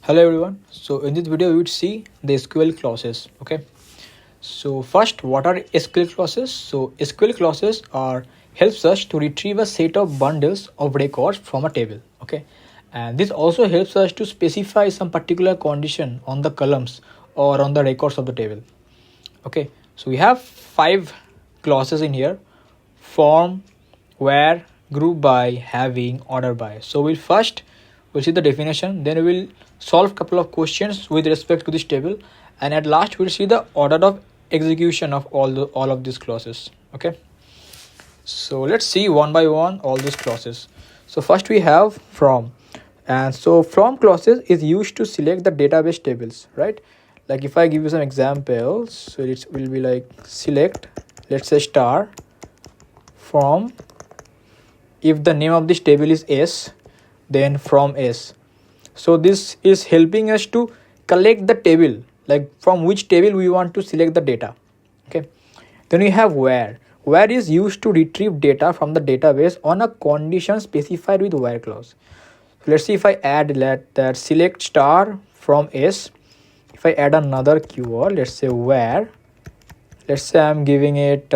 Hello everyone. So in this video we would see the SQL clauses. Okay. So first, what are SQL clauses? So SQL clauses are helps us to retrieve a set of bundles of records from a table. Okay. And this also helps us to specify some particular condition on the columns or on the records of the table. Okay. So we have 5 clauses in here: form, where, group by, having, order by. So we'll see the definition, then we will solve couple of questions with respect to this table, and at last we'll see the order of execution of all of these clauses. Okay, so let's see one by one all these clauses. So first we have from, and so from clauses is used to select the database tables, right? Like if I give you some examples, so it will be like select, let's say star from, if the name of this table is S, then from S. So this is helping us to collect the table, like from which table we want to select the data. Okay, then we have where is used to retrieve data from the database on a condition specified with where clause. So let's see, if I add that select star from S, if I add another keyword, let's say where, let's say I'm giving it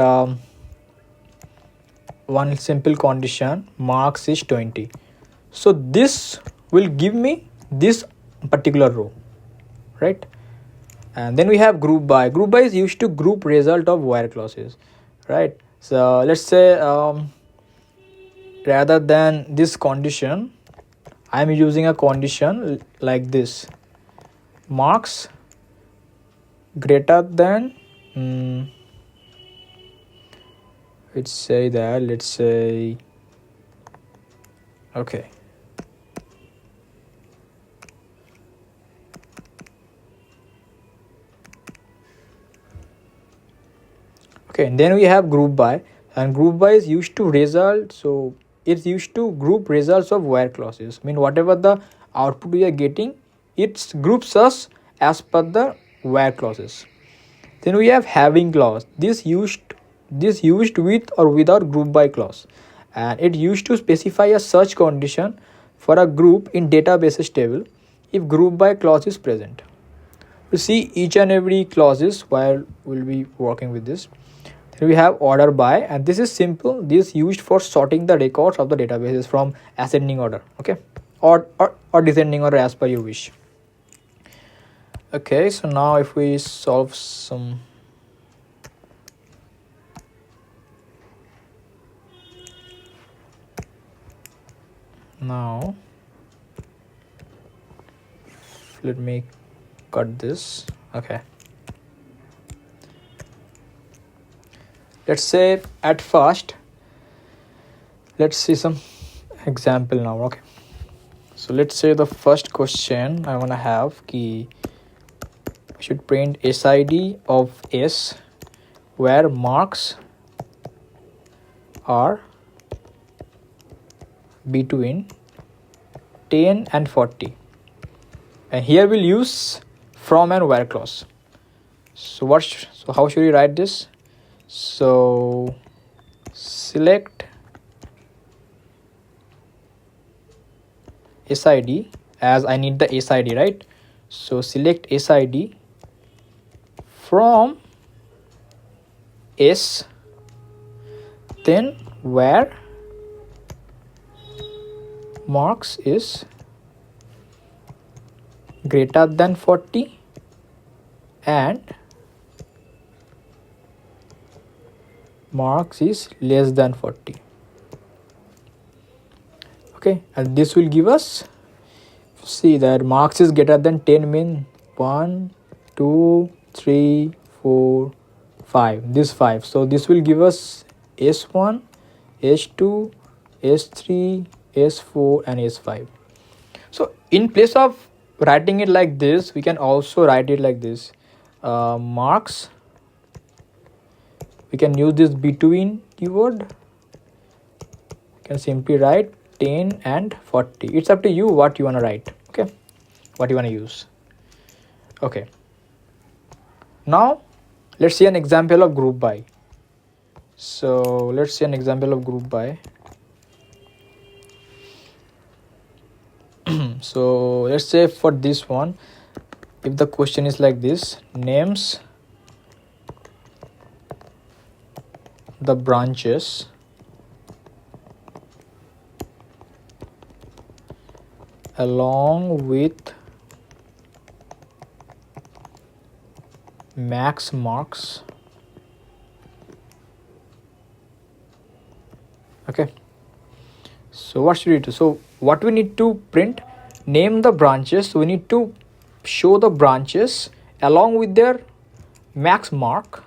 one simple condition, marks is 20. So this will give me this particular row, right? And then we have group by. Group by is used to group result of where clauses, right? So let's say rather than this condition, I'm using a condition like this: marks greater than let's say okay, and then we have group by, and group by is used to result, so it's used to group results of where clauses. I mean, whatever the output we are getting, it groups us as per the where clauses. Then we have having clause. This used with or without group by clause, and it used to specify a search condition for a group in databases table if group by clause is present. We see each and every clauses while we'll be working with this. Then we have order by, and this is simple. This is used for sorting the records of the databases from ascending order, okay, or descending order as per your wish. Okay, so now if we solve some now, let me cut this. Okay, let's say at first, let's see some example now. Okay, so let's say the first question I want to have key should print SID of S where marks are between 10 and 40, and here we'll use from and where clause. So how should we write this? So select SID, as I need the SID, right? So select SID from S, then where marks is greater than 40 and marks is less than 40. Okay, and this will give us, see that marks is greater than 10 mean 1 2 3 4 5, this 5. So this will give us S1, S2, S3, S4 and S5. So in place of writing it like this, we can also write it like this: marks, we can use this between keyword, you can simply write 10 and 40. It's up to you what you want to write, okay, what you want to use. Okay, now let's see an example of group by. So let's see an example of group by. So let's say for this one, if the question is like this, names the branches along with max marks. Okay, so what should we do? So what we need to print, name the branches. So we need to show the branches along with their max mark.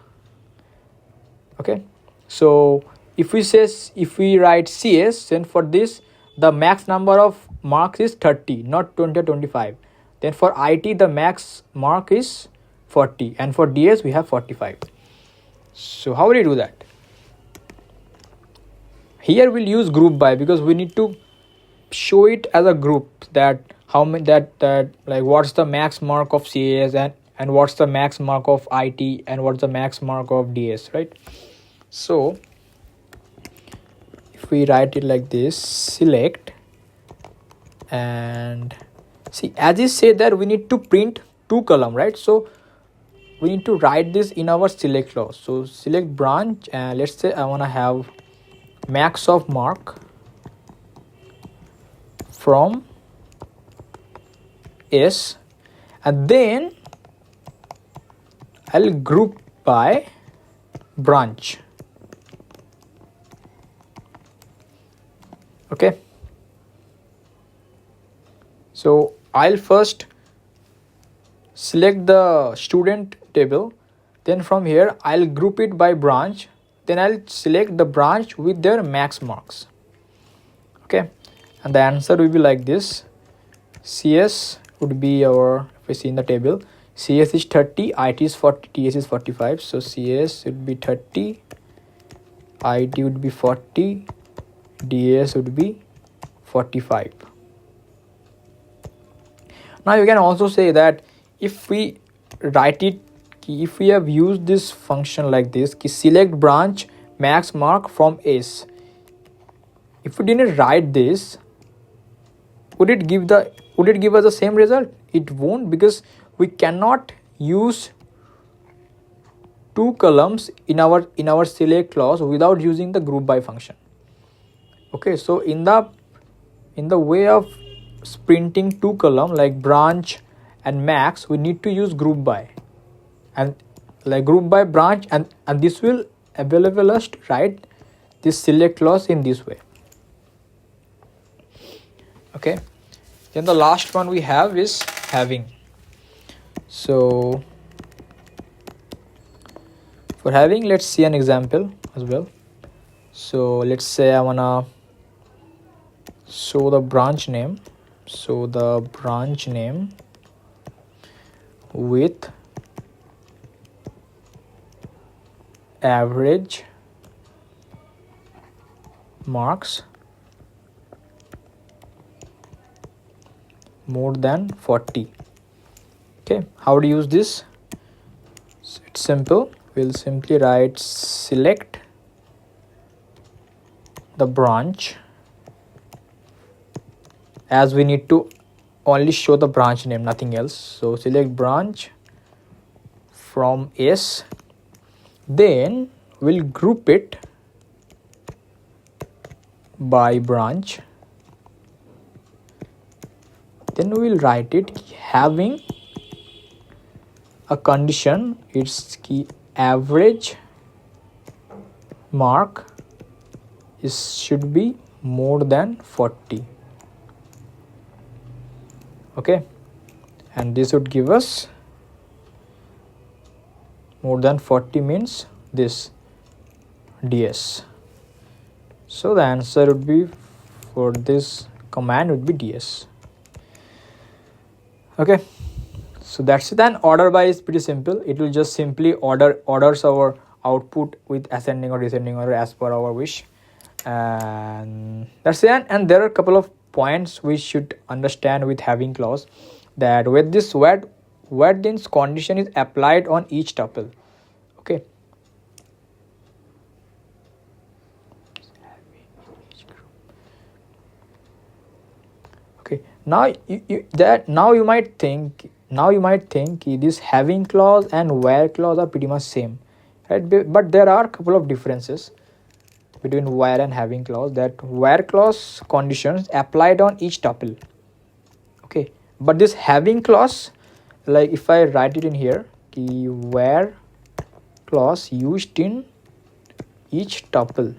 Okay, so if we write CS, then for this the max number of marks is 30, not 20 or 25. Then for IT the max mark is 40, and for DS we have 45. So how will you do that? Here we'll use group by, because we need to show it as a group, that how many, that like what's the max mark of CS, and what's the max mark of IT, and what's the max mark of DS, right? So if we write it like this, select, and see, as you say that we need to print two column, right? So we need to write this in our select clause. So select branch, and let's say I want to have max of mark from S, and then I'll group by branch. Okay, so I'll first select the student table, then from here I'll group it by branch, then I'll select the branch with their max marks. Okay, and the answer will be like this. CS would be our, if we see in the table, CS is 30, IT is 40, TS is 45. So CS would be 30, IT would be 40, DS would be 45. Now you can also say that if we write it, if we have used this function like this, select branch max mark from S, if we didn't write this, would it give us the same result? It won't, because we cannot use two columns in our select clause without using the group by function. Okay, so in the way of printing two column like branch and max, we need to use group by, and like group by branch, and this will available us to write this select clause in this way. Okay, then the last one we have is having. So for having, let's see an example as well. So let's say I wanna show the branch name. So the branch name with average marks more than 40. Okay, how to use this? So it's simple. We'll simply write select the branch, as we need to only show the branch name, nothing else. So select branch from S, then we'll group it by branch, then we'll write it having a condition, its key average mark should be more than 40. Okay, and this would give us more than 40 means this DS. So the answer would be for this command would be DS. Okay, so that's it. And order by is pretty simple. It will just simply orders our output with ascending or descending order as per our wish, and that's it. And there are a couple of points we should understand with having clause, that with this what this condition is applied on each tuple. Okay, okay, Now you might think this having clause and where clause are pretty much same, right? But there are a couple of differences between where and having clause. That where clause conditions applied on each tuple, okay, but this having clause, like if I write it in here, the where clause used in each tuple,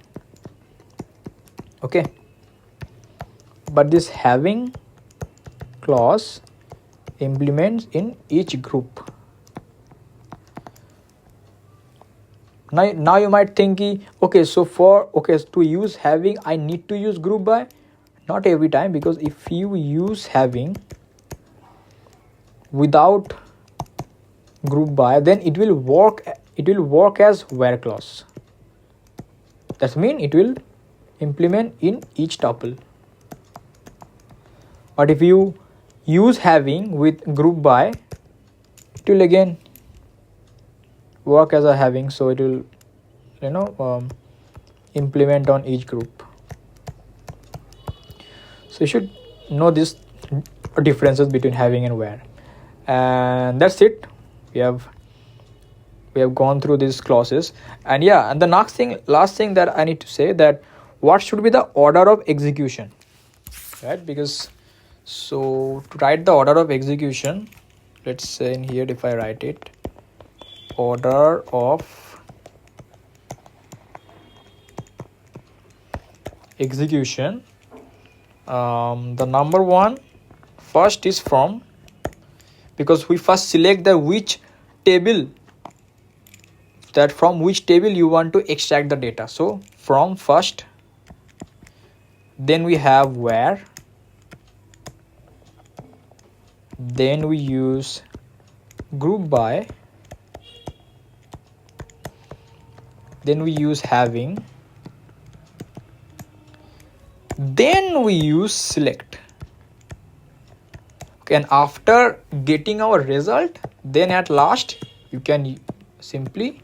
okay, but this having clause implements in each group. Now you might think, okay, so to use having I need to use group by. Not every time, because if you use having without group by, then it will work as where clause. That means it will implement in each tuple. But if you use having with group by, it will again work as a having, so it will implement on each group. So you should know these differences between having and where. And that's it. We have gone through these clauses. And yeah, and the last thing that I need to say, that what should be the order of execution, right? Because so to write the order of execution, let's say in here, if I write it, order of execution, the number one first is from, because we first select the from which table you want to extract the data. So from first, then we have where, then we use group by, then we use having, then we use select. Okay, and after getting our result, then at last you can simply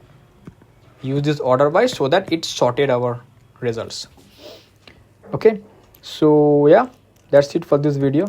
use this order by, so that it sorted our results. Okay, so yeah, that's it for this video.